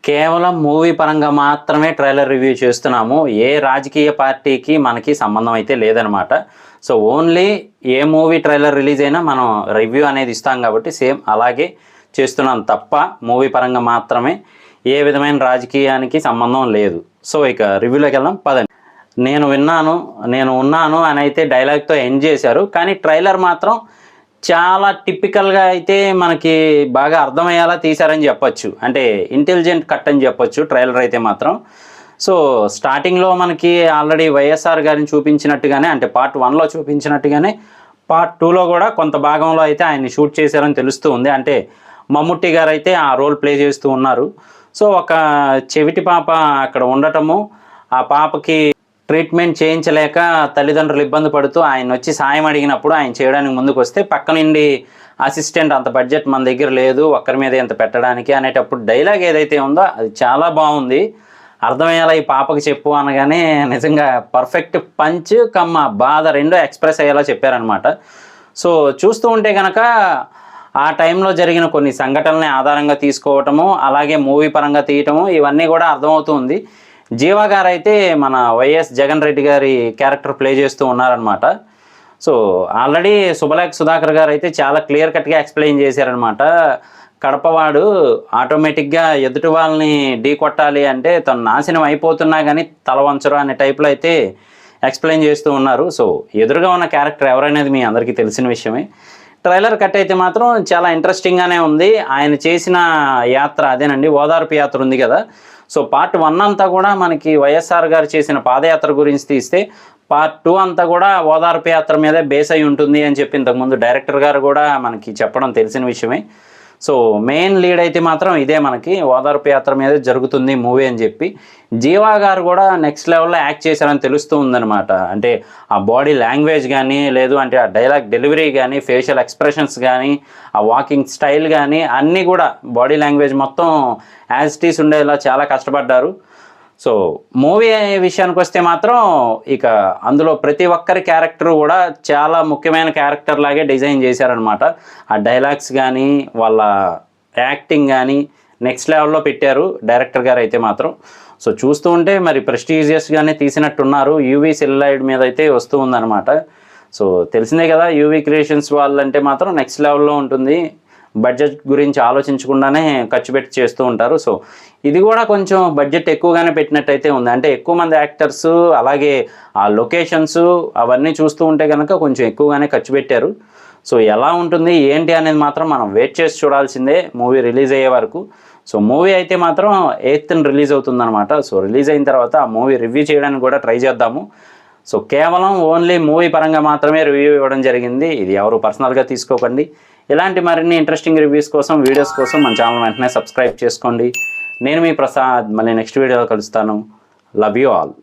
కేవలం మూవీ పరంగా మాత్రమే ట్రైలర్ రివ్యూ చేస్తున్నాము. ఏ రాజకీయ పార్టీకి మనకి సంబంధం అయితే లేదనమాట. సో ఓన్లీ ఏ మూవీ ట్రైలర్ రిలీజ్ అయినా మనం రివ్యూ అనేది ఇస్తాం కాబట్టి సేమ్ అలాగే చేస్తున్నాం తప్ప మూవీ పరంగా మాత్రమే, ఏ విధమైన రాజకీయానికి సంబంధం లేదు. సో ఇక రివ్యూలోకి వెళ్దాం పదండి. నేను ఉన్నాను అని అయితే డైలాగ్తో ఎండ్ చేశారు, కానీ ట్రైలర్ మాత్రం చాలా టిపికల్గా అయితే మనకి బాగా అర్థమయ్యేలా తీశారని చెప్పొచ్చు. అంటే ఇంటెలిజెంట్ కట్ అని చెప్పొచ్చు ట్రైలర్ అయితే మాత్రం. సో స్టార్టింగ్లో మనకి ఆల్రెడీ వైఎస్ఆర్ గారిని చూపించినట్టుగానే, అంటే పార్ట్ 1లో చూపించినట్టుగానే పార్ట్ 2లో కూడా కొంత భాగంలో అయితే ఆయన్ని షూట్ చేశారని తెలుస్తూ ఉంది. అంటే మమ్ముట్టి గారు అయితే ఆ రోల్ ప్లే చేస్తూ ఉన్నారు. సో ఒక చెవిటి పాప అక్కడ ఉండటము, ఆ పాపకి ట్రీట్మెంట్ చేయించలేక తల్లిదండ్రులు ఇబ్బంది పడుతూ ఆయన వచ్చి సాయం అడిగినప్పుడు ఆయన చేయడానికి ముందుకు వస్తే పక్క నుండి అసిస్టెంట్ అంత బడ్జెట్ మన దగ్గర లేదు ఒక్కరి మీద ఎంత పెట్టడానికి అనేటప్పుడు డైలాగ్ ఏదైతే ఉందో అది చాలా బాగుంది. అర్థమయ్యేలా ఈ పాపకి చెప్పు అనగానే నిజంగా పర్ఫెక్ట్ పంచ్ కమ్మ బాధ రెండో ఎక్స్ప్రెస్ అయ్యేలా చెప్పారనమాట. సో చూస్తూ ఉంటే కనుక ఆ టైంలో జరిగిన కొన్ని సంఘటనల్ని ఆధారంగా తీసుకోవటము, అలాగే మూవీ పరంగా తీయటము, ఇవన్నీ కూడా అర్థమవుతుంది. జీవా గారు అయితే మన వైఎస్ జగన్ రెడ్డి గారి క్యారెక్టర్ ప్లే చేస్తూ ఉన్నారనమాట. సో ఆల్రెడీ శుభలేఖ సుధాకర్ గారు అయితే చాలా క్లియర్ కట్గా ఎక్స్ప్లెయిన్ చేశారనమాట. కడపవాడు ఆటోమేటిక్గా ఎదుటి వాళ్ళని ఢీ కొట్టాలి అంటే తను నాశనం అయిపోతున్నా కానీ తల వంచరు అనే టైప్లో అయితే ఎక్స్ప్లెయిన్ చేస్తూ ఉన్నారు. సో ఎదురుగా ఉన్న క్యారెక్టర్ ఎవరనేది మీ అందరికీ తెలిసిన విషయమే. ట్రైలర్ కట్ అయితే మాత్రం చాలా ఇంట్రెస్టింగ్గానే ఉంది. ఆయన చేసిన యాత్ర అదేనండి, ఓదార్పు యాత్ర ఉంది కదా. సో పార్ట్ 1 అంతా కూడా మనకి వైఎస్ఆర్ గారు చేసిన పాదయాత్ర గురించి తీస్తే, పార్ట్ 2 అంతా కూడా ఓదార్పు యాత్ర మీదే బేస్ అయి ఉంటుంది అని చెప్పి ఇంతకుముందు డైరెక్టర్ గారు కూడా మనకి చెప్పడం తెలిసిన విషయమే. సో మెయిన్ లీడ్ అయితే మాత్రం ఇదే, మనకి ఓదార్పు యాత్ర మీదే జరుగుతుంది మూవీ అని చెప్పి. జీవా గారు కూడా నెక్స్ట్ లెవెల్లో యాక్ట్ చేశారని తెలుస్తూ ఉందన్నమాట. అంటే ఆ బాడీ లాంగ్వేజ్ కానీ, లేదు అంటే ఆ డైలాగ్ డెలివరీ కానీ, ఫేషియల్ ఎక్స్ప్రెషన్స్ కానీ, ఆ వాకింగ్ స్టైల్ కానీ అన్నీ కూడా బాడీ లాంగ్వేజ్ మొత్తం యాజ్ టీస్ ఉండేలా చాలా కష్టపడ్డారు. సో మూవీ విషయానికి వస్తే మాత్రం ఇక అందులో ప్రతి ఒక్కరి క్యారెక్టర్ కూడా చాలా ముఖ్యమైన క్యారెక్టర్ లాగే డిజైన్ చేశారనమాట. ఆ డైలాగ్స్ కానీ, వాళ్ళ యాక్టింగ్ కానీ నెక్స్ట్ లెవెల్లో పెట్టారు డైరెక్టర్ గారు అయితే మాత్రం. సో చూస్తూ ఉంటే మరి ప్రెస్టీజియస్గానే తీసినట్టున్నారు. యూవీ సెల్యులాయిడ్ మీద అయితే వస్తూ ఉందన్నమాట. సో తెలిసిందే కదా, యూవీ క్రియేషన్స్ వాళ్ళంటే మాత్రం నెక్స్ట్ లెవెల్లో ఉంటుంది. బడ్జెట్ గురించి ఆలోచించకుండానే ఖర్చు పెట్టి చేస్తూ ఉంటారు. సో ఇది కూడా కొంచెం బడ్జెట్ ఎక్కువగానే పెట్టినట్టయితే ఉంది. అంటే ఎక్కువ మంది యాక్టర్స్, అలాగే ఆ లొకేషన్స్ అవన్నీ చూస్తూ ఉంటే కనుక కొంచెం ఎక్కువగానే ఖర్చు పెట్టారు. సో ఎలా ఉంటుంది ఏంటి అనేది మాత్రం మనం వెయిట్ చేసి చూడాల్సిందే మూవీ రిలీజ్ అయ్యే వరకు. సో మూవీ అయితే మాత్రం 8th రిలీజ్ అవుతుందన్నమాట. సో రిలీజ్ అయిన తర్వాత ఆ మూవీ రివ్యూ చేయడానికి కూడా ట్రై చేద్దాము. సో కేవలం ఓన్లీ మూవీ పరంగా మాత్రమే రివ్యూ ఇవ్వడం జరిగింది. ఇది ఎవరు పర్సనల్గా తీసుకోకండి. ఇలాంటి మరిన్ని ఇంట్రెస్టింగ్ రివ్యూస్ కోసం, వీడియోస్ కోసం మన ఛానల్ వెంటనే సబ్స్క్రైబ్ చేసుకోండి. నేను మీ ప్రసాద్, మళ్ళీ నెక్స్ట్ వీడియోలో కలుస్తాను. Love you all.